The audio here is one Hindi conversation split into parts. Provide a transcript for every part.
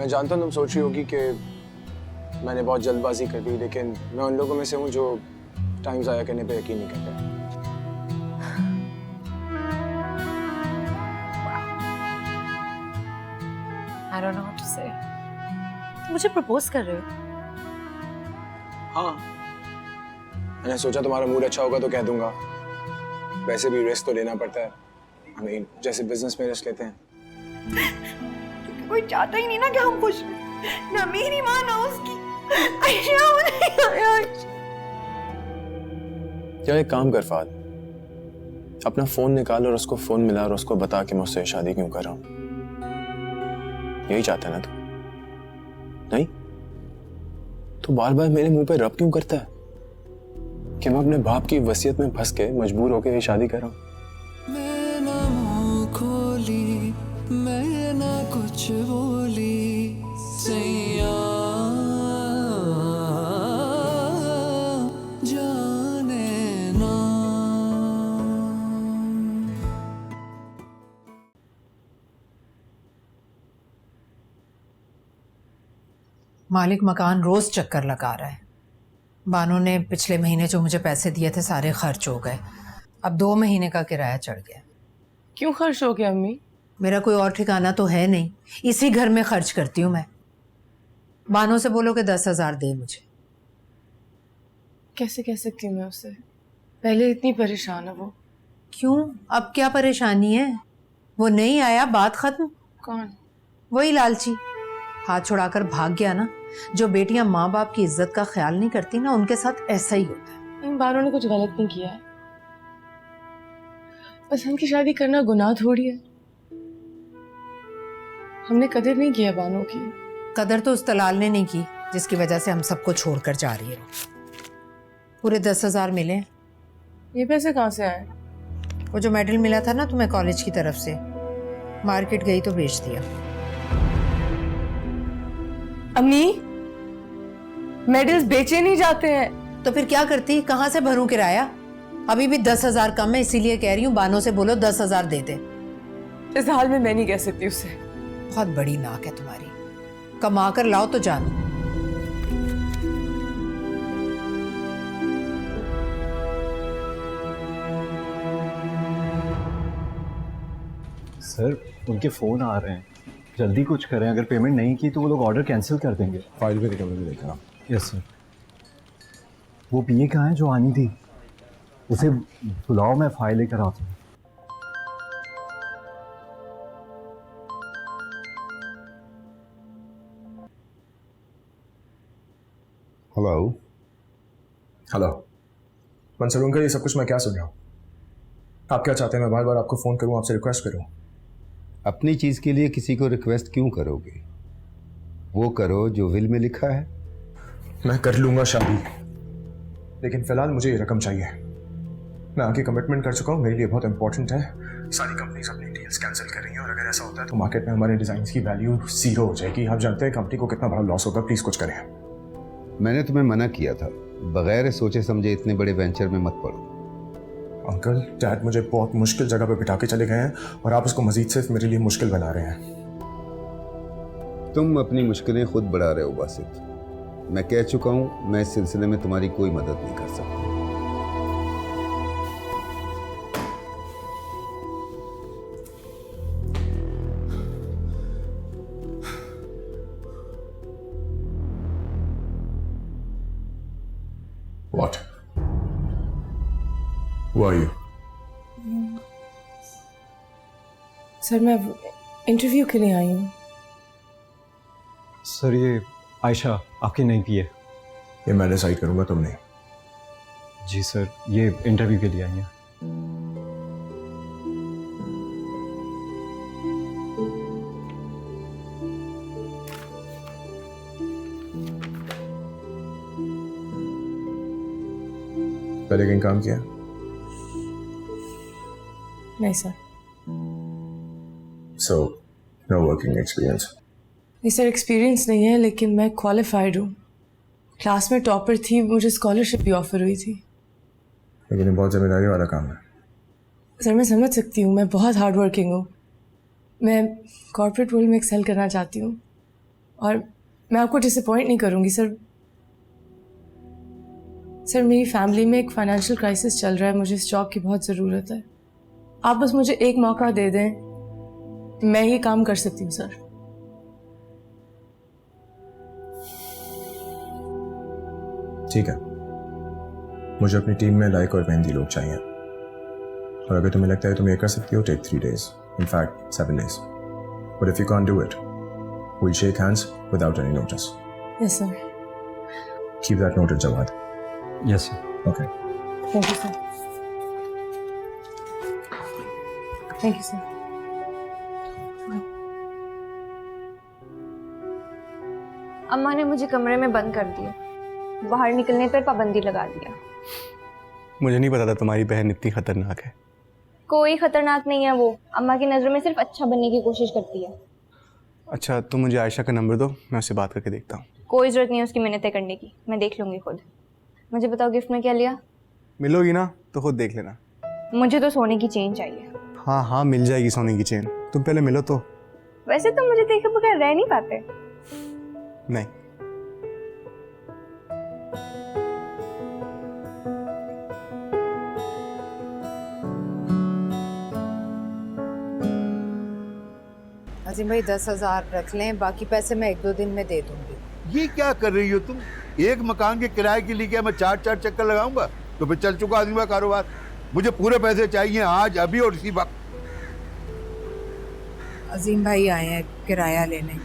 मैं जानता हूँ तुम सोच रही होगी कि मैंने बहुत जल्दबाजी कर दी, लेकिन मैं उन लोगों में से हूँ जो टाइम ज़ाया करने पे यकीन नहीं करते। I don't know what to say. तुम मुझे प्रपोज कर रहे हो? हाँ, मैंने सोचा तुम्हारा मूड अच्छा होगा तो कह दूंगा। वैसे भी रिस्क तो लेना पड़ता है। जैसे बिजनेस में रिस्क लेते हैं। क्योंकि कोई चाहता ही नहीं ना कि हम खुश रहें। ना मेरी माँ ना उसकी। आयशा क्या एक काम कर फाद, अपना फोन निकाल और उसको फोन मिला और उसको बता कि मुझसे शादी क्यों कर रहा हूँ। यही चाहता है ना तू? नहीं? तू बार बार मेरे मुंह पे रब क्यों करता है कि मैं अपने बाप की वसीयत में फंस के मजबूर होकर ये शादी कर रहा हूँ? मैं ना मुंह खोली, मैं ना कुछ बोली, सैया जाने ना। मालिक मकान रोज चक्कर लगा रहा है। बानो ने पिछले महीने जो मुझे पैसे दिए थे सारे खर्च हो गए। अब 2 महीने का किराया चढ़ गया। क्यों खर्च हो गया अम्मी? मेरा कोई और ठिकाना तो है नहीं, इसी घर में खर्च करती हूँ मैं। बानो से बोलो कि 10,000 दे मुझे। कैसे कह सकती हूँ मैं उससे? पहले इतनी परेशान है वो। क्यों, अब क्या परेशानी है? वो नहीं आया, बात खत्म। कौन? वही लालची, हाथ छुड़ाकर भाग गया ना। जो बेटियां माँ बाप की इज्जत का ख्याल नहीं करती ना, उनके साथ ऐसा ही होता है। इन बारों ने कुछ गलत नहीं किया है। पसंद की शादी करना गुनाह थोड़ी है। हमने कदर नहीं किया बानों की। कदर तो उस तलाल ने नहीं की जिसकी वजह से हम सबको छोड़कर जा रही है। पूरे 10,000 मिले। ये पैसे कहाँ से आए? वो जो मेडल मिला था ना तुम्हें कॉलेज की तरफ से, मार्केट गई तो बेच दिया। अम्मी, मेडल्स बेचे नहीं जाते हैं। तो फिर क्या करती, कहाँ से भरूं किराया? अभी भी 10,000 कम है, इसीलिए कह रही हूँ बानो से बोलो 10,000 दे दे। इस हाल में मैं नहीं कह सकती उससे। बहुत बड़ी नाक है तुम्हारी, कमा कर लाओ तो जानो। सर उनके फ़ोन आ रहे हैं, जल्दी कुछ करें। अगर पेमेंट नहीं की तो वो लोग ऑर्डर कैंसिल कर देंगे। फाइल पे रिकवरी देखना। Yes sir. वो पीए कहाँ है जो आनी थी? उसे बुलाओ, मैं फाइल लेकर आता हूँ। हेलो हेलो मंसूर अंकल, ये सब कुछ मैं क्या सुन रहा हूँ? आप क्या चाहते हैं मैं बार बार आपको फ़ोन करूँ, आपसे रिक्वेस्ट करूँ? अपनी चीज़ के लिए किसी को रिक्वेस्ट क्यों करोगे? वो करो जो विल में लिखा है। मैं कर लूँगा शादी, लेकिन फ़िलहाल मुझे ये रकम चाहिए। मैं आगे कमिटमेंट कर चुका हूँ, मेरे लिए बहुत इंपॉर्टेंट है। सारी कंपनीज अपनी डील्स कैंसिल कर रही हैं और अगर ऐसा होता है तो मार्केट में हमारे डिज़ाइन की वैल्यू 0 हो जाएगी। आप जानते हैं कंपनी को कितना बड़ा लॉस होगा। प्लीज़ कुछ करें। मैंने तुम्हें मना किया था, बगैर सोचे समझे इतने बड़े वेंचर में मत पड़ो। अंकल, डैड मुझे बहुत मुश्किल जगह पे बिठा के चले गए हैं और आप उसको मजीद सिर्फ मेरे लिए मुश्किल बना रहे हैं। तुम अपनी मुश्किलें खुद बढ़ा रहे हो बासित। मैं कह चुका हूँ, मैं इस सिलसिले में तुम्हारी कोई मदद नहीं कर सकता। What? Who are you? Sir मैं इंटरव्यू के लिए आई हूँ। सर ये आयशा आपकी नई पीए। ये मैं डिसाइड करूंगा, तुम नहीं। जी सर, ये इंटरव्यू के लिए आई हैं। पहले कहीं काम किया? नहीं sir. So, no working experience. नहीं सर, एक्सपीरियंस नहीं है, लेकिन मैं क्वालिफाइड हूँ। क्लास में टॉपर थी, मुझे स्कॉलरशिप भी ऑफर हुई थी। लेकिन ये बहुत जिम्मेदारी वाला काम है। सर मैं समझ सकती हूँ, मैं बहुत हार्ड वर्किंग हूँ। मैं कॉर्पोरेट वर्ल्ड में एक्सेल करना चाहती हूँ। और मैं आपको डिसअपॉइंट नहीं करूँगी सर। सर मेरी फैमिली में एक फाइनेंशियल क्राइसिस चल रहा है, मुझे इस जॉब की बहुत ज़रूरत है। आप बस मुझे एक मौका दे दें, मैं ये काम कर सकती हूँ सर। ठीक है, मुझे अपनी टीम में लाइक और मेहंदी लोग चाहिए, और अगर तुम्हें लगता है तुम ये कर सकती हो, take 3 days, in fact 7 days. But if you can't do it, we'll shake hands without any notice. Yes sir. Keep that noted, Jawad. Yes sir. Okay. Thank you sir. Thank you sir. अम्मा ने मुझे कमरे में बंद कर दिया, बाहर निकलने पर पाबंदी लगा दिया। मुझे नहीं पता था तुम्हारी बहन इतनी खतरनाक है। कोई खतरनाक नहीं है वो, अम्मा की नज़रों में सिर्फ अच्छा बनने की कोशिश करती है। अच्छा, तुम मुझे आयशा का नंबर दो, मैं उससे बात करके देखता हूँ। कोई ज़रूरत नहीं है उसकी मिन्नतें करने की, मैं देख लूँगी खुद। मुझे बताओ गिफ्ट में क्या लिया? मिलोगी ना तो खुद देख लेना। मुझे तो सोने की चेन चाहिए। हाँ हाँ, मिल जाएगी सोने की चेन, तुम पहले मिलो तो। वैसे तुम मुझे देखे बगैर रह नहीं पाते। नहीं। अजीम भाई 10,000 रख लें, बाकी पैसे मैं 1-2 दिन में दे दूंगी। ये क्या कर रही हो तुम? एक मकान के किराए के लिए क्या मैं 4 चक्कर लगाऊंगा? तो फिर चल चुका आदमी का कारोबार। मुझे पूरे पैसे चाहिए आज, अभी और इसी वक्त। अजीम भाई आए हैं किराया लेने।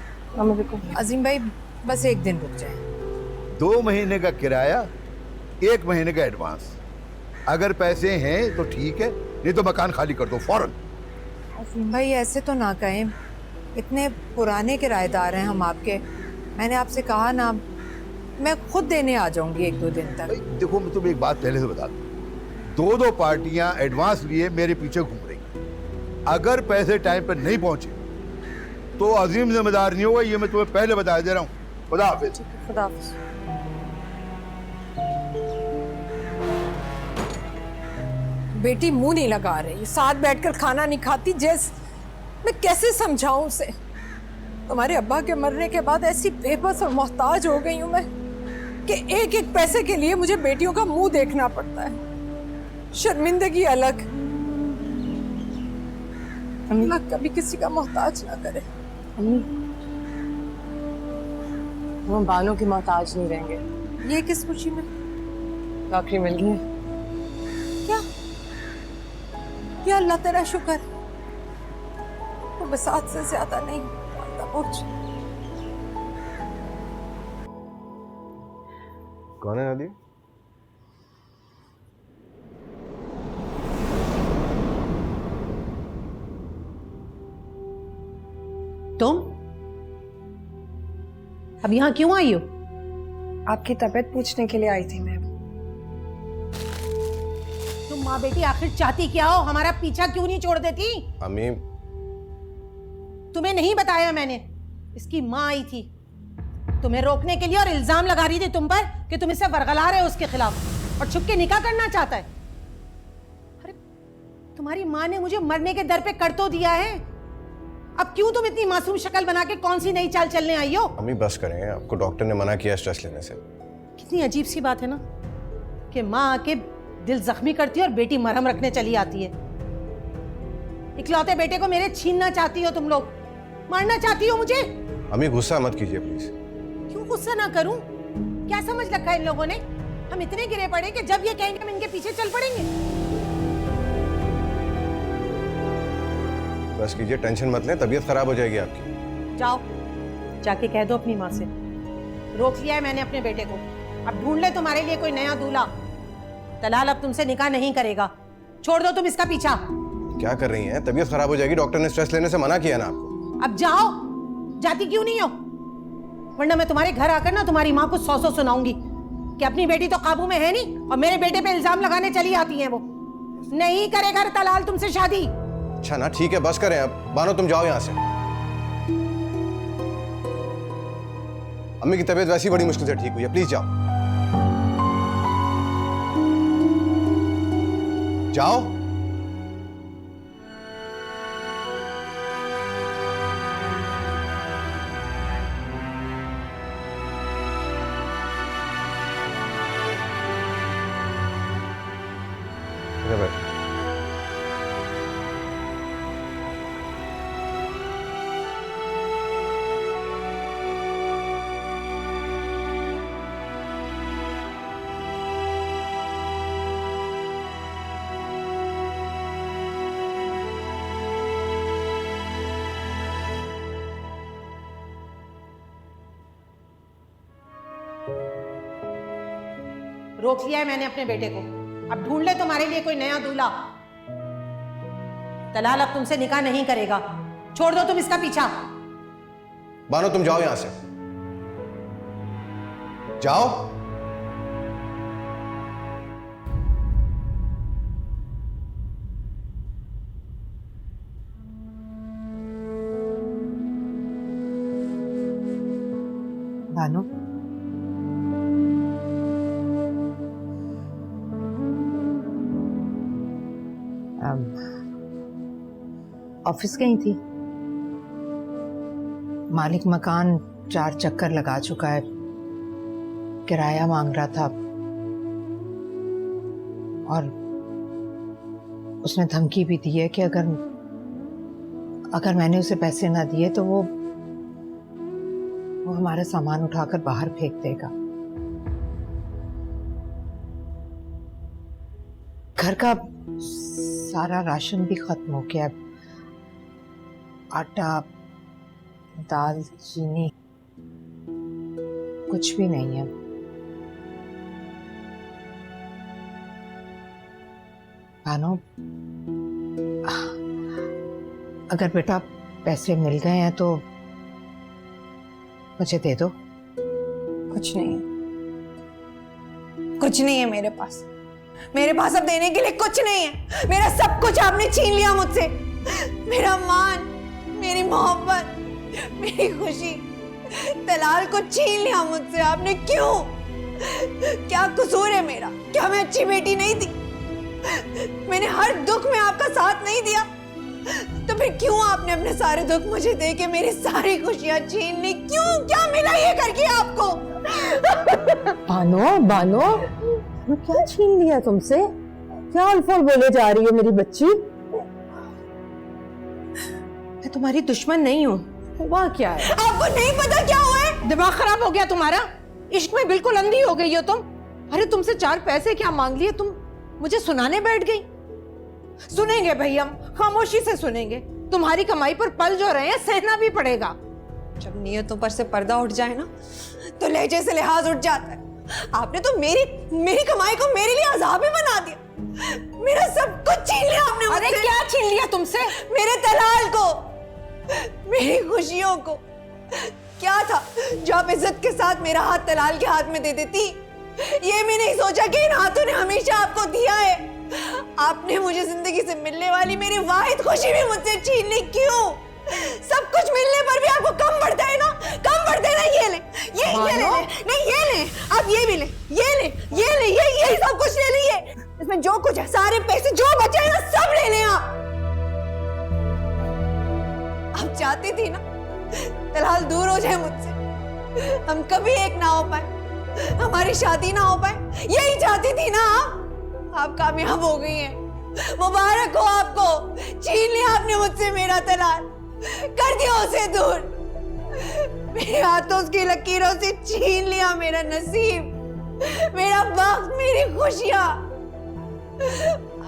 अजीम भाई बस 1 दिन रुक जाए। 2 महीने का किराया, 1 महीने का एडवांस। अगर पैसे हैं तो ठीक है, नहीं तो मकान खाली कर दो फौरन। अजीम भाई ऐसे तो ना कहें, इतने पुराने किराएदार हैं हम आपके। मैंने आपसे कहा ना, मैं खुद देने आ जाऊंगी 1-2 दिन तक। भाई देखो, मैं तुम्हें एक बात पहले से बता दूं, 2 पार्टियां एडवांस लिए मेरे पीछे घूम रही। अगर पैसे टाइम पर नहीं पहुंचे तो अजीम जिम्मेदार नहीं होगा, ये मैं तुम्हें पहले बता दे रहा हूँ। खुदा हाफिज। खुदा हाफिज। बेटी मुंह नहीं लगा रही, साथ बैठकर खाना नहीं खाती। जैस मैं कैसे समझाऊं उसे? तुम्हारे अब्बा के मरने के बाद ऐसी बेबस और मोहताज हो गई हूं मैं कि एक एक पैसे के लिए मुझे बेटियों का मुंह देखना पड़ता है। शर्मिंदगी अलग। अल्लाह कभी किसी का मोहताज ना करे। हम बालों की मोहताज नहीं रहेंगे। ये किस खुशी में? नौकरी मिल गई है। क्या? या अल्लाह तेरा शुक्र, वो बसात से ज्यादा नहीं पहुंच। कौन है नादिया? तुम अब यहाँ क्यों आई हो? आपकी तबीयत पूछने के लिए आई थी मैं। तुम माँ बेटी आखिर चाहती क्या हो? हमारा पीछा क्यों नहीं छोड़ देती? अम्मी, तुम्हें नहीं बताया मैंने? इसकी माँ आई थी तुम्हें रोकने के लिए और इल्जाम लगा रही थी तुम पर कि तुम इसे वरगला रहे हो उसके खिलाफ, और छुप के निकाह करना चाहता है। अरे तुम्हारी माँ ने मुझे मरने के दर पे कर तो दिया है, अब क्यों तुम इतनी मासूम शक्ल बना के कौन सी नई चाल चलने आई हो? अम्मी बस करें, आपको डॉक्टर ने मना किया स्ट्रेस लेने से। कितनी अजीब सी बात है ना कि माँ आके दिल जख्मी करती है और बेटी मरहम रखने चली आती है। इकलौते बेटे को मेरे छीनना चाहती हो तुम लोग, मारना चाहती हो मुझे। अम्मी गुस्सा मत कीजिए प्लीज। क्यों गुस्सा ना करूं? क्या समझ रखा है इन लोगों ने? हम इतने गिरे पड़े कि जब ये कहेंगे हम इनके पीछे चल पड़ेंगे। बस कीजिए, टेंशन मत लें, तबीयत खराब हो जाएगी आपकी। जाओ जाके कह दो अपनी माँ से, रोक लिया है मैंने अपने बेटे को, अब ढूंढ ले तुम्हारे लिए कोई नया दूल्हा। तलाल अब तुमसे निकाह नहीं करेगा, छोड़ दो तुम इसका पीछा। क्या कर रही हैं? तबीयत खराब हो जाएगी, डॉक्टर ने स्ट्रेस लेने से मना किया ना आपको। अब जाओ, जाती क्यों नहीं हो? वरना मैं तुम्हारे घर आकर ना तुम्हारी माँ को 100 सुनाऊंगी कि अपनी बेटी तो काबू में है नहीं और मेरे बेटे पे इल्जाम लगाने चली आती हैं। वो नहीं करेगा तलाल तुमसे शादी। अच्छा ना, ठीक है, बस करें अब। बानो तुम जाओ यहाँ से। अम्मी की तबीयत वैसी बड़ी मुश्किल से ठीक हुई है, प्लीज जाओ जाओ। आजा बैठ। रोक लिया है मैंने अपने बेटे को। अब ढूंढ ले तुम्हारे लिए कोई नया दूल्हा। तलाल अब तुमसे निकाह नहीं करेगा। छोड़ दो तुम इसका पीछा। बानो तुम जाओ यहां से, जाओ। बानो, ऑफिस गई थी। मालिक मकान 4 चक्कर लगा चुका है, किराया मांग रहा था और उसने धमकी भी दी है कि अगर मैंने उसे पैसे ना दिए तो वो हमारा सामान उठाकर बाहर फेंक देगा। घर का सारा राशन भी खत्म हो गया है। आटा, दाल, चीनी कुछ भी नहीं है। बानो, अगर बेटा पैसे मिल गए हैं तो मुझे दे दो। कुछ नहीं है, कुछ नहीं है मेरे पास। मेरे पास अब देने के लिए कुछ नहीं है। मेरा सब कुछ आपने छीन लिया मुझसे। मेरा मान, मेरी मोहब्बत, मेरी खुशी, तलाल को छीन लिया मुझसे आपने। क्यों? क्या कसूर है मेरा? क्या मैं अच्छी बेटी नहीं थी? मैंने हर दुख में आपका साथ नहीं दिया? तो फिर क्यों आपने अपने सारे दुख मुझे दे के मेरी सारी खुशियां छीन ली? क्यों? क्या मिला ये करके आपको? बानो, बानो, क्या छीन लिया तुमसे? क्या उलफुल बोले जा रही है मेरी बच्ची? मैं तुम्हारी दुश्मन नहीं हूँ। हुआ क्या है? आपको नहीं पता क्या हुआ है? दिमाग खराब हो गया तुम्हारा? इश्क में बिल्कुल अंधी हो गई हो तुम। अरे तुमसे 4 पैसे क्या मांग लिए, तुम मुझे सुनाने बैठ गई। सुनेंगे भाई, हम खामोशी से सुनेंगे। तुम्हारी कमाई पर पल जो रहे हैं सहना भी पड़ेगा। जब नियतों पर से पर्दा उठ जाए ना तो लहजे से लिहाज उठ जाता है। आपने तो मेरी कमाई को मेरे लिए अजाब ही बना दिया। मेरा सब कुछ छीन लिया आपने मुझसे। अरे क्या छीन लिया तुमसे? मेरे तलाल को, मेरी खुशियों को। क्या था जो आप इज्जत के साथ मेरा हाथ तलाल के हाथ में दे देती? ये भी नहीं सोचा कि इन हाथों ने हमेशा आपको दिया है। आपने मुझे जिंदगी से मिलने वाली मेरी वाहिद खुशी भी मुझसे छीन ली। क्यों? सब कुछ मिलने पर भी आपको कम पड़ता है ना? कम पड़ता है ना? ये ले, ये ले, नहीं ये ले, आप ये भी ले, ये ले, ये ले, ये सब कुछ ले लीजिए। इसमें जो कुछ है, सारे पैसे जो बचे हैं ना, सब ले लें आप चाहती थी ना तलाल दूर हो जाए मुझसे, हम कभी एक ना हो पाए, हमारी शादी ना हो पाए। यही चाहती थी ना आप कामयाब हो गई हैं। मुबारक हो आपको। छीन लिया आपने मुझसे मेरा तलाल, कर दिया उसे दूर। मेरे हाथों की लकीरों से छीन लिया मेरा नसीब, मेरा वक्त, मेरी खुशियां।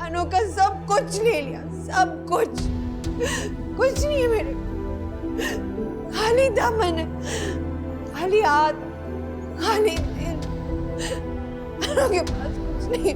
अनु का सब कुछ ले लिया, सब कुछ। कुछ नहीं है मेरे, खाली दामन है, खाली हाथ, खाली दिल। अनु के पास कुछ नहीं।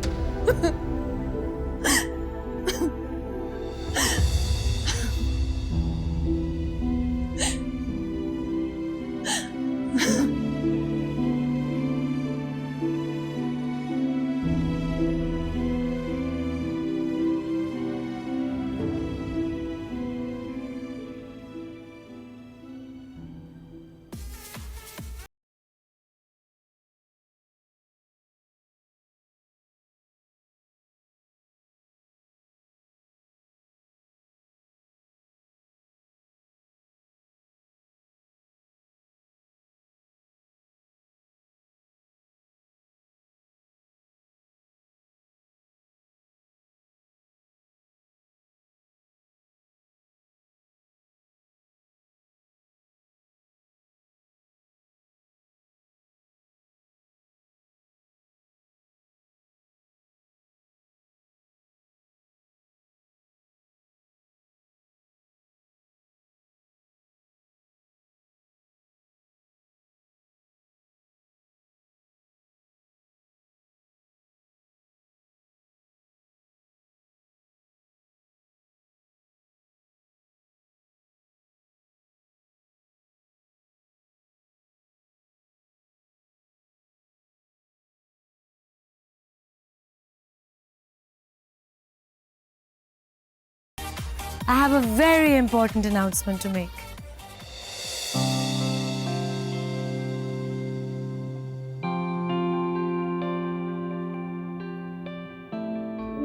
I have a very important announcement to make.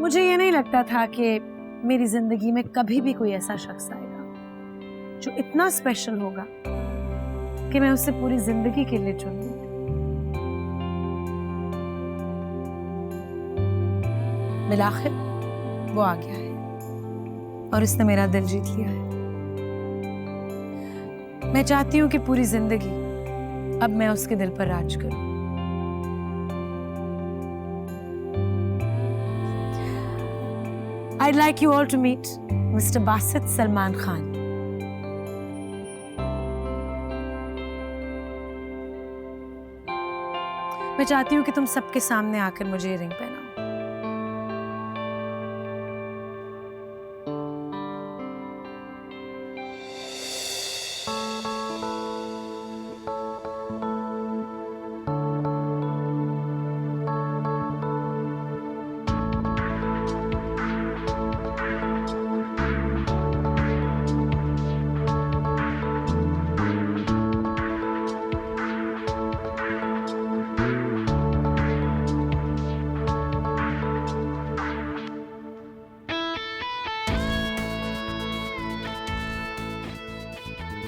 मुझे ये नहीं लगता था कि मेरी जिंदगी में कभी भी कोई ऐसा शख्स आएगा जो इतना स्पेशल होगा कि मैं उसे पूरी जिंदगी के लिए चुन लूं। बिलाखिर वो आ गया है और इसने मेरा दिल जीत लिया है। मैं चाहती हूं कि पूरी जिंदगी अब मैं उसके दिल पर राज करूं। I'd like you all to meet Mr. Basit Salman Khan. मैं चाहती हूँ कि तुम सबके सामने आकर मुझे ये रिंग पहनाओ।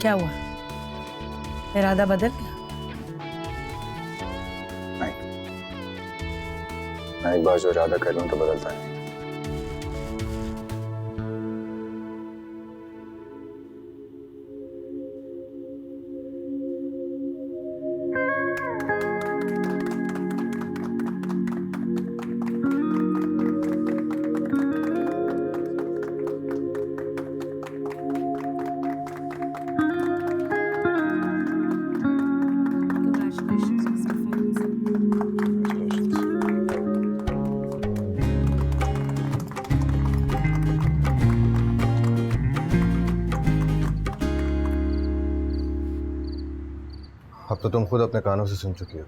क्या हुआ? इरादा बदल गया? मैं एक बार जो इरादा कर लूं तो बदलता नहीं। अब तो तुम खुद अपने कानों से सुन चुकी हो।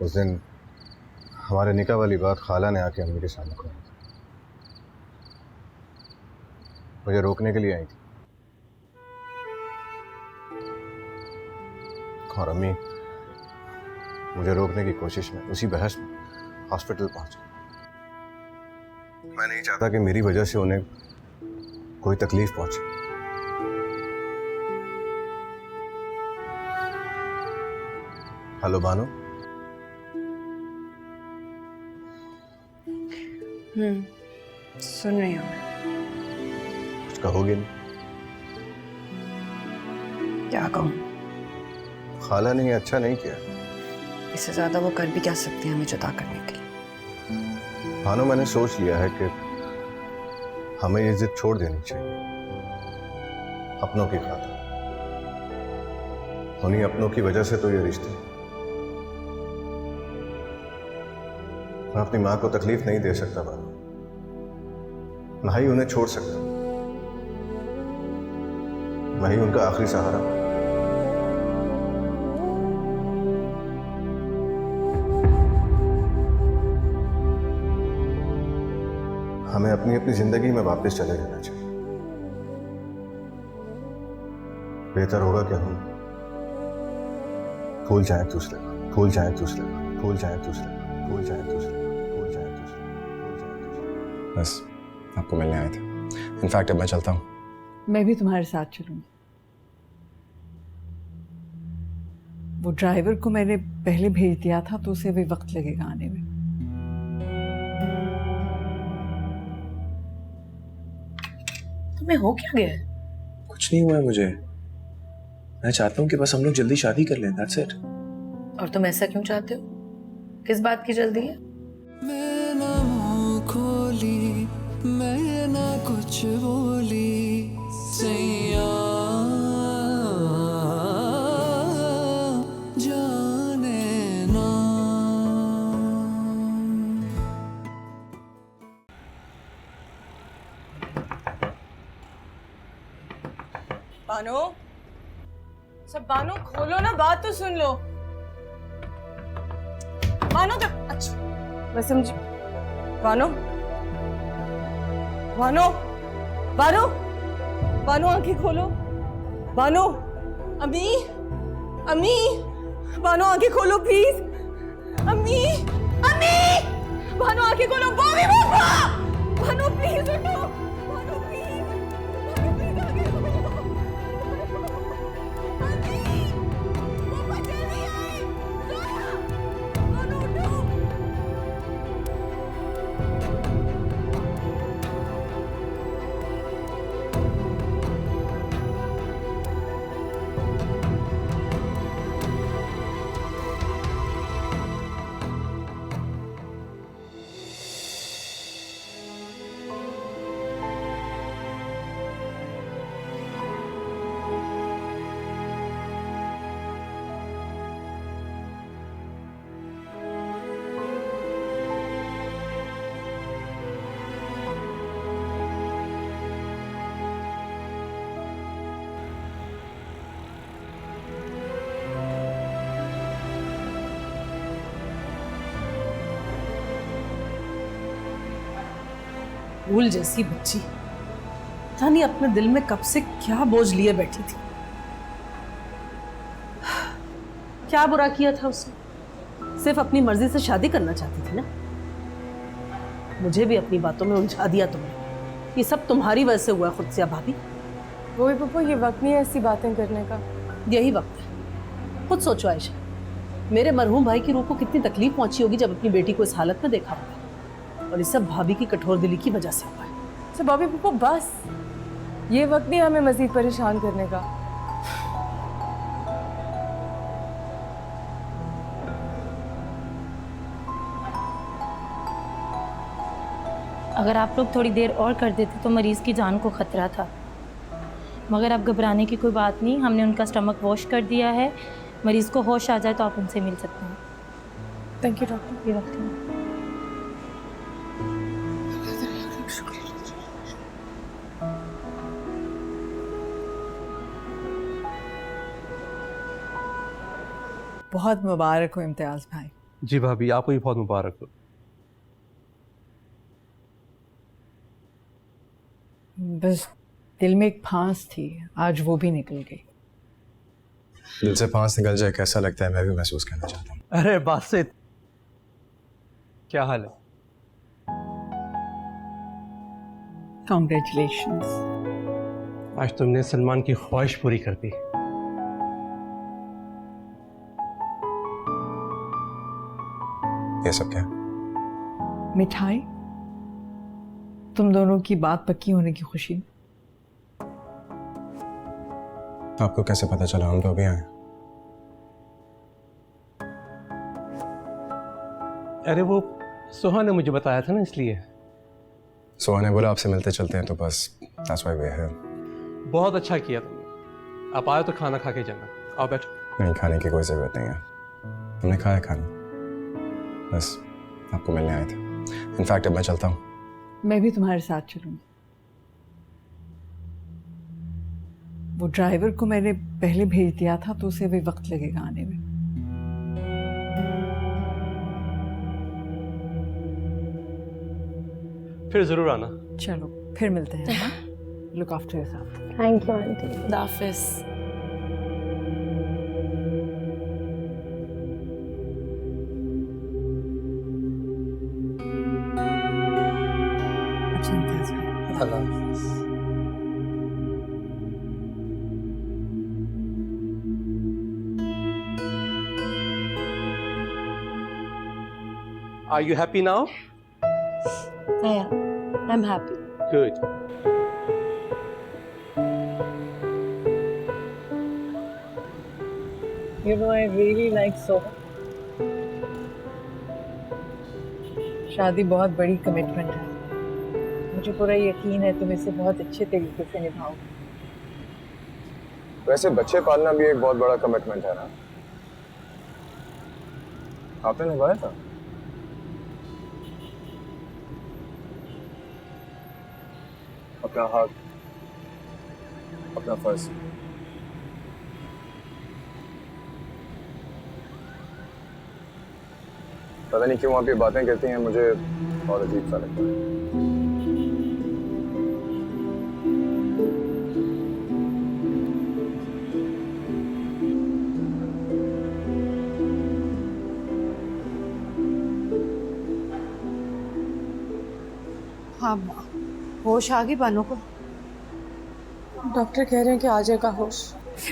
उस दिन हमारे निकाह वाली बात खाला ने आके अम्मी के सामने कही थी। मुझे रोकने के लिए आई थी और अम्मी मुझे रोकने की कोशिश में उसी बहस में हॉस्पिटल पहुंच गई। मैं नहीं चाहता कि मेरी वजह से उन्हें कोई तकलीफ पहुंचे। हेलो बानो। सुन रही हूँ। कुछ कहोगे नहीं? क्या कहूँ? खाला ने ये अच्छा नहीं किया। इससे ज्यादा वो कर भी क्या सकती है हमें जुदा करने के लिए। बानो, मैंने सोच लिया है कि हमें ये जिद छोड़ देनी चाहिए अपनों की खातिर। उन्हीं अपनों की वजह से तो ये रिश्ते। मैं अपनी माँ को तकलीफ नहीं दे सकता बानो, ना ही उन्हें छोड़ सकता। मैं ही उनका आखिरी सहारा। हमें अपनी अपनी जिंदगी में वापस चले जाना चाहिए। बेहतर होगा कि हम भूल जाएं दूसरे को, भूल जाएं दूसरे को, भूल जाएं दूसरे को, भूल जाएं दूसरे को, भूल जाएं दूसरे को, भूल जाएं दूसरे को। बस आपको मिलने आए थे। इनफैक्ट अब मैं चलता हूँ। मैं भी तुम्हारे साथ चलूंगी। वो ड्राइवर को मैंने पहले भेज दिया था तो उसे भी वक्त लगेगा आने में। तुम्हें हो क्या गया है? कुछ नहीं हुआ है मुझे। मैं चाहता हूँ कि बस हम लोग जल्दी शादी कर लें। That's it. और तुम ऐसा क्यों चाहते हो? किस बात की जल्दी है? मैं ना मुंह खोली, मैं ना कुछ बोली, सैया जाने ना। बानो, सब बानो खोलो ना, बात तो सुन लो। बानो तो अच्छा मैं समझी। बानो, बानो बानो, बानो आंखें खोलो। बानो, अम्मी, अम्मी, बानो आंखें खोलो प्लीज। अम्मी, अम्मी, बानो आंखें खोलो। बॉबी पापा, बानो प्लीज उठो। बानो प्लीज, बानो प्लीज आंखें खोलो। अम्मी, पापा जल्दी आए। सोया, बानो उठो। फूल जैसी बच्ची, पता नहीं अपने दिल में कब से क्या बोझ लिए बैठी थी। क्या बुरा किया था उसने? सिर्फ अपनी मर्जी से शादी करना चाहती थी ना। मुझे भी अपनी बातों में उलझा दिया तुमने। ये सब तुम्हारी वजह से हुआ खुद से भाभी। वो भी पापा, ये वक्त नहीं है ऐसी बातें करने का। यही वक्त है। खुद सोचो आयशा, मेरे मरहूम भाई की रूह को कितनी तकलीफ पहुंची होगी जब अपनी बेटी को इस हालत में देखा होगा। और ये सब भाभी की कठोर दिली की वजह से हुआ है। अच्छा भाभी पापा बस, ये वक्त नहीं हमें मजीद परेशान करने का। अगर आप लोग थोड़ी देर और कर देते तो मरीज़ की जान को ख़तरा था, मगर अब घबराने की कोई बात नहीं। हमने उनका स्टमक वॉश कर दिया है। मरीज़ को होश आ जाए तो आप उनसे मिल सकते हैं। Thank you doctor. ये वक्त में बहुत मुबारक हो इम्तियाज़ भाई। जी भाभी, आपको भी बहुत मुबारक हो। बस दिल में एक फांस थी, आज वो भी निकल गई। दिल से फांस निकल जाए कैसा लगता है, मैं भी महसूस करना चाहता हूँ। अरे बासित, क्या हाल है? कॉन्ग्रेचुलेशंस। आज तुमने सलमान की ख्वाहिश पूरी कर दी। ये सब क्या? मिठाई, तुम दोनों की बात पक्की होने की खुशी में। आपको कैसे पता चला? हम तो अभी आए। अरे वो सोहा ने मुझे बताया था ना, इसलिए। सोहा ने बोला आपसे मिलते चलते हैं, तो बस that's why we're here। बहुत अच्छा किया तुमने। आप आए तो खाना खा के जाना। आओ बैठो। नहीं, खाने की कोई ज़रूरत नहीं है, हमने खाया खाना, बस आपको मिलने आए थे। इनफैक्ट अब मैं चलता हूँ। मैं भी तुम्हारे साथ चलूंगी। वो ड्राइवर को मैंने पहले भेज दिया था तो उसे भी वक्त लगेगा आने में। फिर जरूर आना। चलो फिर मिलते हैं। Look after yourself. Thank you aunty. खुदा हाफिज़। अच्छा इम्तियाज़ भाई। अल्लाह हाफ़िज़। Are you happy now? Yeah, I'm happy. Good. You know, I really like Soha. शादी बहुत बड़ी कमिटमेंट है। मुझे पूरा यकीन है तुम इसे बहुत अच्छे तरीके से निभाओगे। वैसे बच्चे पालना भी एक बहुत बड़ा कमिटमेंट है ना? आपने निभाया था? अपना हक, अपना फर्ज। पता नहीं क्यों आप ये बातें कहती हैं, मुझे बहुत अजीब सा लगता है। हाँ माँ, होश आ गई बानो को? डॉक्टर कह रहे हैं कि आ जाएगा होश।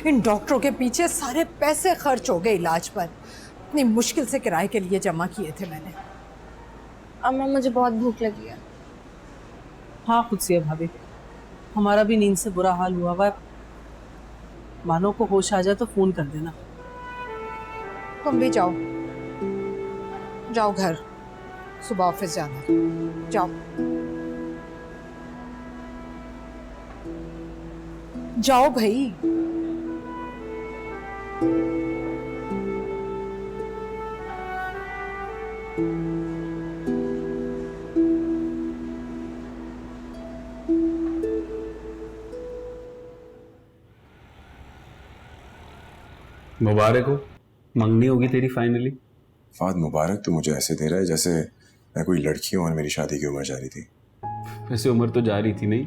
इन डॉक्टरों के पीछे सारे पैसे खर्च हो गए इलाज पर। इतनी मुश्किल से किराए के लिए जमा किए थे मैंने। अम्मा मुझे बहुत भूख लगी है। हाँ खुद से भाभी, हमारा भी नींद से बुरा हाल हुआ है। मानो को होश आ जाए तो फोन कर देना। तुम भी जाओ, जाओ घर, सुबह ऑफिस जाना। जाओ जाओ भाई। मुबारक हो, मंगनी होगी तेरी फाइनली। फाद मुबारक तो मुझे ऐसे दे रहा है जैसे मैं कोई लड़की हूँ और मेरी शादी की उम्र जा रही थी। वैसे उम्र तो जा रही थी नहीं।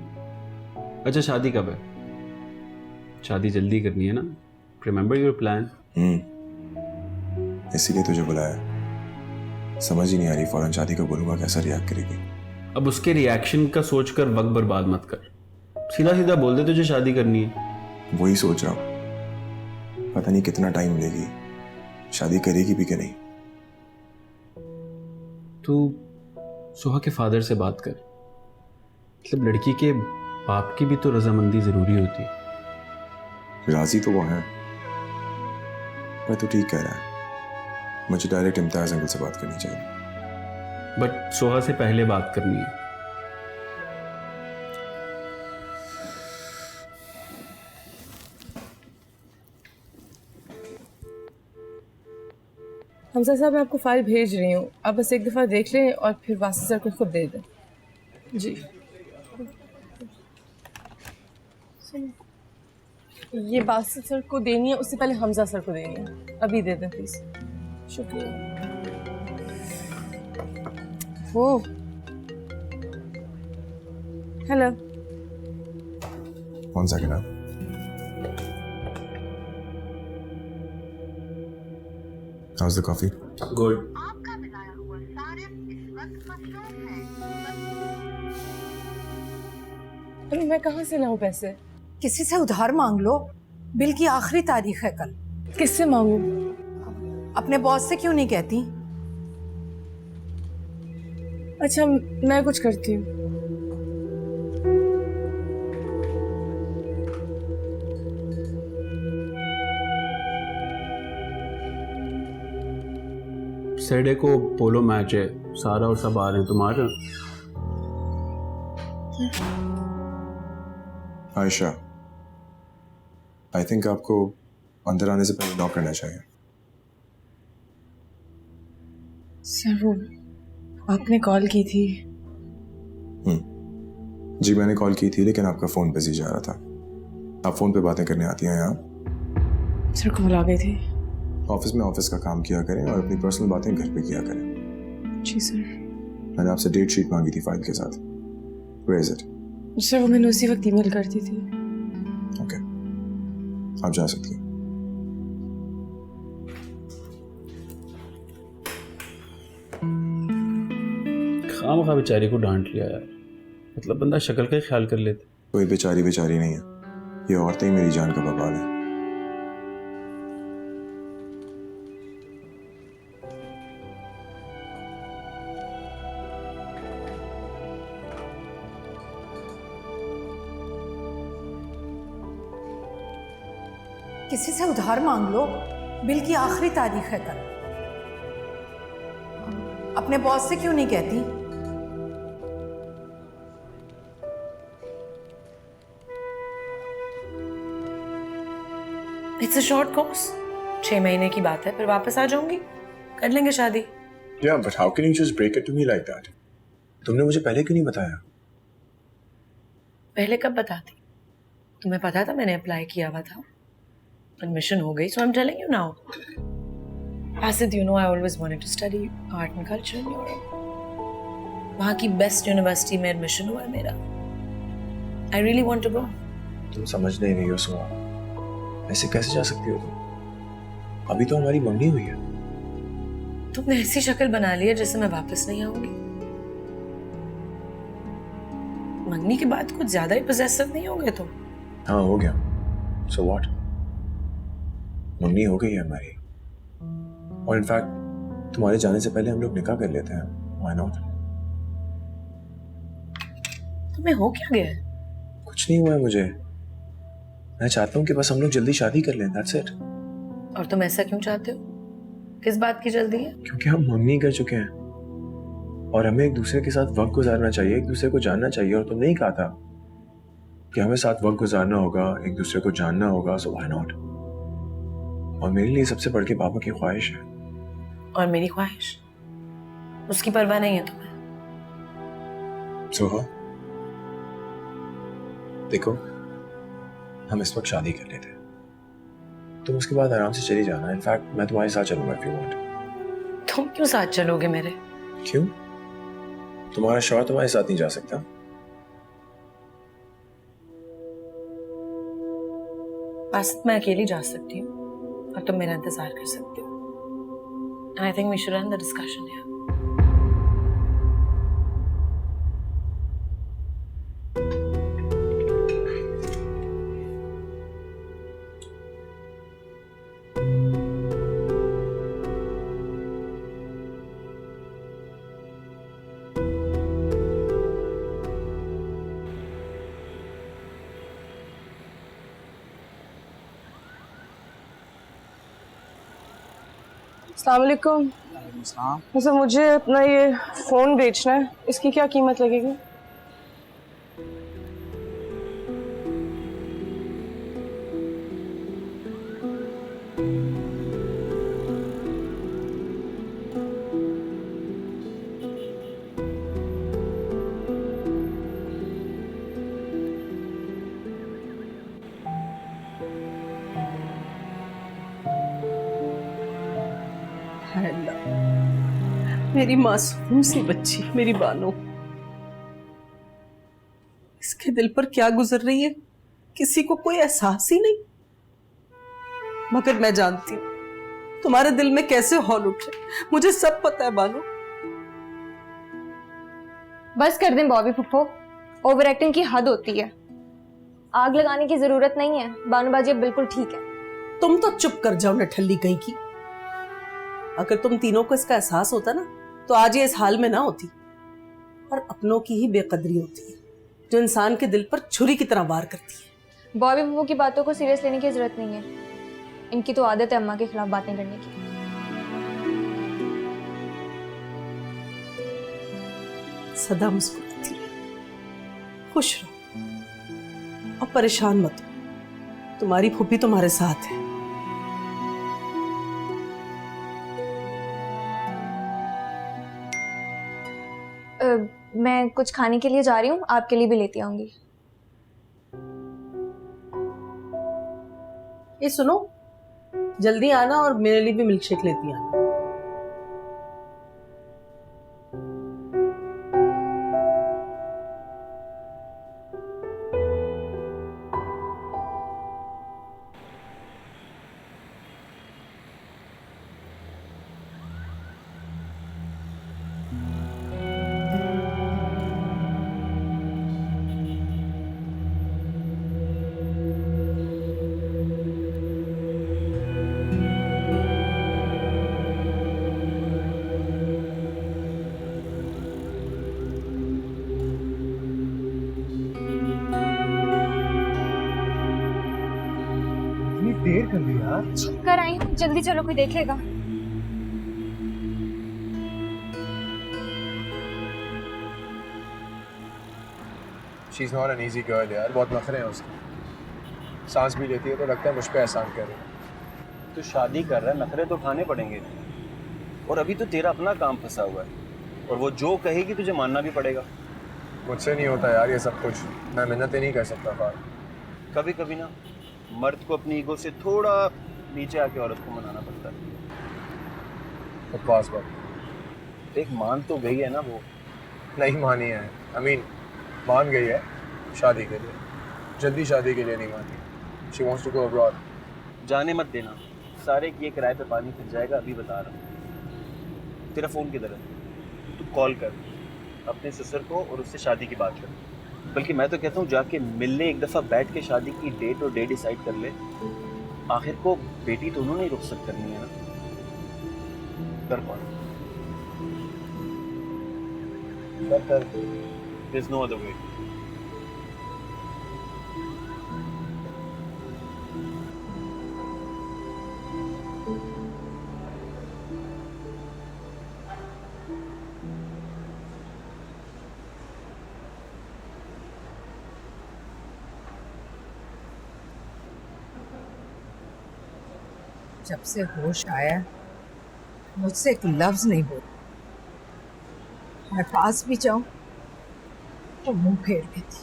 अच्छा शादी कब है? शादी जल्दी करनी है ना? Remember your plan. इसीलिए तुझे बुलाया। समझ ही नहीं आ रही फौरन शादी का बोलूंगा कैसा रिएक्ट करेगी। अब उसके रिएक्शन का सोचकर वक्त बर्बाद मत कर, सीधा सीधा बोल दे तुझे शादी करनी है। वही सोच रहा हूँ, पता नहीं कितना टाइम लेगी, शादी करेगी भी कि नहीं। तू सुहा के फादर से बात कर, मतलब लड़की के बाप की भी तो रजामंदी जरूरी होती है। राजी तो वो है, पर तू ठीक कह रहा है, मुझे डायरेक्ट इम्तियाज अंकल से बात करनी चाहिए। बट सोहा से पहले बात करनी है। हमजा साहब मैं आपको फाइल भेज रही हूँ, आप बस एक दफ़ा देख लें और फिर वासी सर को खुद दे दें। जी ये वासी सर को देनी है, उससे पहले हमजा सर को देनी है। अभी दे दें प्लीज़। शुक्रिया। वो हेलो, कौन सा गिरा? How's the coffee? Good. अरे मैं कहाँ से लाऊं पैसे? किसी से उधार मांग लो, बिल की आखिरी तारीख है कल। किससे मांगू? अपने बॉस से क्यों नहीं कहती? अच्छा मैं कुछ करती हूँ। सैटरडे को पोलो मैच है, सारा और सब आ रहे हैं, तुम आ रहे हो? आयशा, आई थिंक आपको अंदर आने से पहले नॉक करना चाहिए। सर वो आपने कॉल की थी। जी मैंने कॉल की थी, लेकिन आपका फोन बिजी जा रहा था। आप फोन पे बातें करने आती हैं यहाँ? सर कॉल आ गई थी। ऑफिस में ऑफिस का काम किया करें और अपनी पर्सनल बातें घर पे किया करें। जी सर। मैंने आपसे डेट शीट मांगी थी फाइल के साथ। Where is it? सर वो मैंने उसी वक्त ईमेल कर दी थी। ओके, आप जा सकती हैं। खामखा बेचारी को डांट लिया यार, मतलब बंदा शक्ल का ही ख्याल कर लेते। कोई बेचारी बेचारी नहीं है, ये औरतें ही मेरी जान का बवाल है। किसी से उधार मांग लो, बिल की आखिरी तारीख है कल। अपने बॉस से क्यों नहीं कहती? इट्स अ शॉर्ट कोर्स, 6 महीने की बात है, फिर वापस आ जाऊंगी, कर लेंगे शादी। Yeah, but how can you just break it to me like that? तुमने मुझे पहले क्यों नहीं बताया? पहले कब बताती? तुम्हें पता था मैंने अप्लाई किया हुआ था, एडमिशन हो गई, so I'm telling you now. Asid, you know I always wanted to study art and culture in Europe. वहाँ की बेस्ट यूनिवर्सिटी में एडमिशन हुआ है मेरा। I really want to go. तुम समझ नहीं रही हो सुहा, ऐसे कैसे जा सकती हो तुम? अभी तो हमारी मंगनी हुई है। तुमने ऐसी शक्ल बना ली है जैसे मैं वापस नहीं आऊंगी। मंगनी के बाद कुछ ज्यादा ही पोजेसिव नहीं हो गए तुम? हाँ हो गया। सो व्हाट, मंगनी हो गई है हमारी, और इनफैक्ट तुम्हारे जाने से पहले हम लोग निकाह कर लेते हैं। Why not? तुम्हें हो क्या गया है? कुछ नहीं हुआ है मुझे, मैं चाहता हूँ कि बस हम लोग जल्दी शादी कर लें, दैट्स इट। और तुम ऐसा क्यों चाहते हो? किस बात की जल्दी है? क्योंकि हम मंगनी कर चुके हैं और हमें एक दूसरे के साथ वक्त गुजारना चाहिए, एक दूसरे को जानना चाहिए। और तुमने ही कहा था कि हमें साथ वक्त गुजारना होगा, एक दूसरे को जानना होगा, सो व्हाई नॉट? और मेरे लिए सबसे बढ़ के पापा की ख्वाहिश है। और मेरी ख्वाहिश? उसकी परवाह नहीं है तुम्हें? सोहा देखो, हम इस वक्त शादी कर लेते हैं, तुम उसके बाद आराम से चली जाना। इनफैक्ट मैं तुम्हारे साथ चलूंगा इफ यू वांट। तुम क्यों साथ चलोगे मेरे? क्यों? तुम्हारा शौहर तुम्हारे साथ नहीं जा सकता? बस मैं अकेली जा सकती हूँ और तुम मेरा इंतजार कर सकते हो। And I think we should end the discussion here. अस्सलाम वालेकुम। वैसे मुझे अपना ये फ़ोन बेचना है, इसकी क्या कीमत लगेगी? मेरी मासूम सी बच्ची, मेरी बानो, इसके दिल पर क्या गुजर रही है किसी को कोई एहसास ही नहीं। मगर मैं जानती हूँ तुम्हारे दिल में कैसे हौल उठ रहे, मुझे सब पता है बानो। बस कर दें बॉबी फुफ्फो, ओवर एक्टिंग की हद होती है। आग लगाने की जरूरत नहीं है, बानूबाजी अब बिल्कुल ठीक है। तुम तो चुप कर जाओ नठल्ली कहीं की। अगर तुम तीनों को इसका एहसास होता ना तो आज ये इस हाल में ना होती। और अपनों की ही बेकदरी होती है जो इंसान के दिल पर छुरी की तरह वार करती है। बॉबी फुफ्फो की बातों को सीरियस लेने की जरूरत नहीं है, इनकी तो आदत है अम्मा के खिलाफ बातें करने की। सदा मुस्कुराती रहो, खुश रहो और परेशान मत हो। तुम्हारी फूफी तुम्हारे साथ है। मैं कुछ खाने के लिए जा रही हूँ, आपके लिए भी लेती आऊंगी। ये सुनो, जल्दी आना और मेरे लिए भी मिल्कशेक लेती आना। देर कर ली यार। कर आई हूँ, जल्दी चलो, कोई देखेगा। She's not an easy girl यार, बहुत नखरे हैं उसके। सांस भी लेती है तो लगता है मुझ पे एहसान कर रही है। तो शादी कर रहा है, नखरे तो उठाने पड़ेंगे। और अभी तो तेरा अपना काम फंसा हुआ है और वो जो कहेगी तुझे मानना भी पड़ेगा। मुझसे नहीं होता यार ये सब कुछ, मैं मिन्नतें नहीं कर सकता फार। कभी कभी ना मर्द को अपनी ईगो से थोड़ा नीचे आके औरत को मनाना पड़ता है। बकवास बात। एक मान तो गई है ना वो। नहीं मानी है, मान गई है शादी के लिए, जल्दी शादी के लिए नहीं मानी। She wants to go abroad. जाने मत देना, सारे किए किराए पे पानी फिर जाएगा, अभी बता रहा हूँ। तेरा फ़ोन किधर है? तू कॉल कर अपने ससुर को और उससे शादी की बात कर। बल्कि मैं तो कहता हूँ जाके मिलने एक दफा बैठ के शादी की डेट और डे डिसाइड कर ले। आखिर को बेटी तो उन्होंने ही रुखसत करनी है ना, कर कौन? कर। There's no other way. जब से होश आया मुझसे एक लफ्ज नहीं बोला। मैं पास भी जाऊं तो मुंह फेर देती।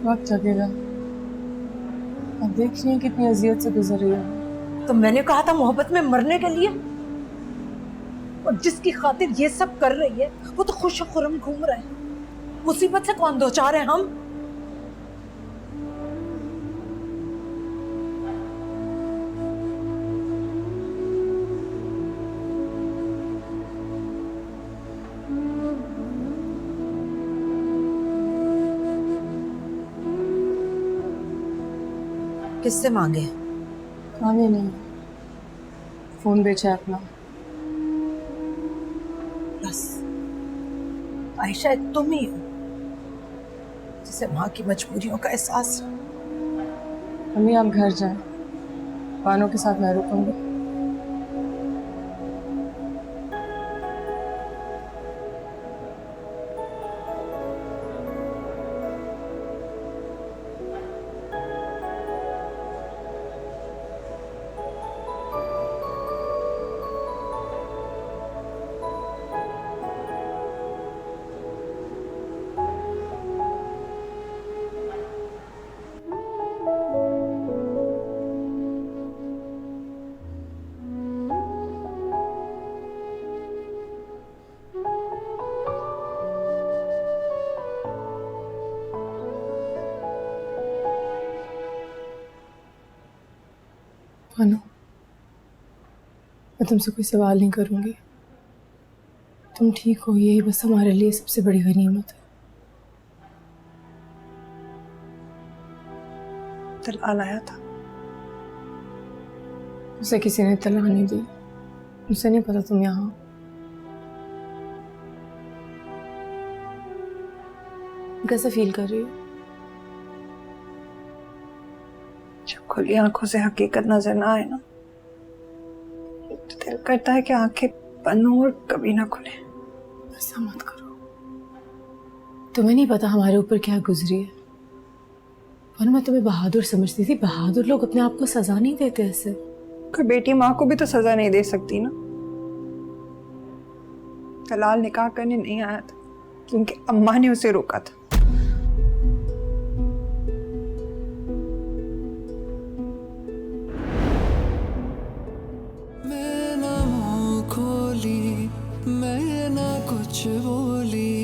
वक्त लगेगा, अब देख रही हैं कितनी अजियत से गुजर रही है। तो मैंने कहा था मोहब्बत में मरने के लिए, और जिसकी खातिर ये सब कर रही है वो तो खुश खुरम घूम रहा है। मुसीबत से कौन दो चार है हम? किससे मांगे? मांगे नहीं, फोन बेचा है अपना। बस आयशा तुम ही हो जिसे माँ की मजबूरियों का एहसास। मम्मी आप घर जाएं, बानो के साथ मैं रुकूंगी। बानो, मैं तुमसे कोई सवाल नहीं करूंगी। तुम ठीक हो, यही बस हमारे लिए सबसे बड़ी गनीमत है। तलाक आया था, उसे किसी ने तलाक नहीं दी। उसे नहीं पता तुम यहाँ। कैसे फील कर रही हो? जब खुली आंखों से हकीकत नजर ना आए ना तो दिल करता है कि आंखें बंद हो और कभी ना खुले। ऐसा मत करो, तुम्हें नहीं पता हमारे ऊपर क्या गुजरी है। और मैं तुम्हें बहादुर समझती थी। बहादुर लोग अपने आप को सजा नहीं देते ऐसे। कोई बेटी माँ को भी तो सजा नहीं दे सकती ना। हलाल निकाह करने नहीं आया था क्योंकि अम्मा ने उसे रोका था। मैं ना मुंह खोली, मैं ना कुछ बोली,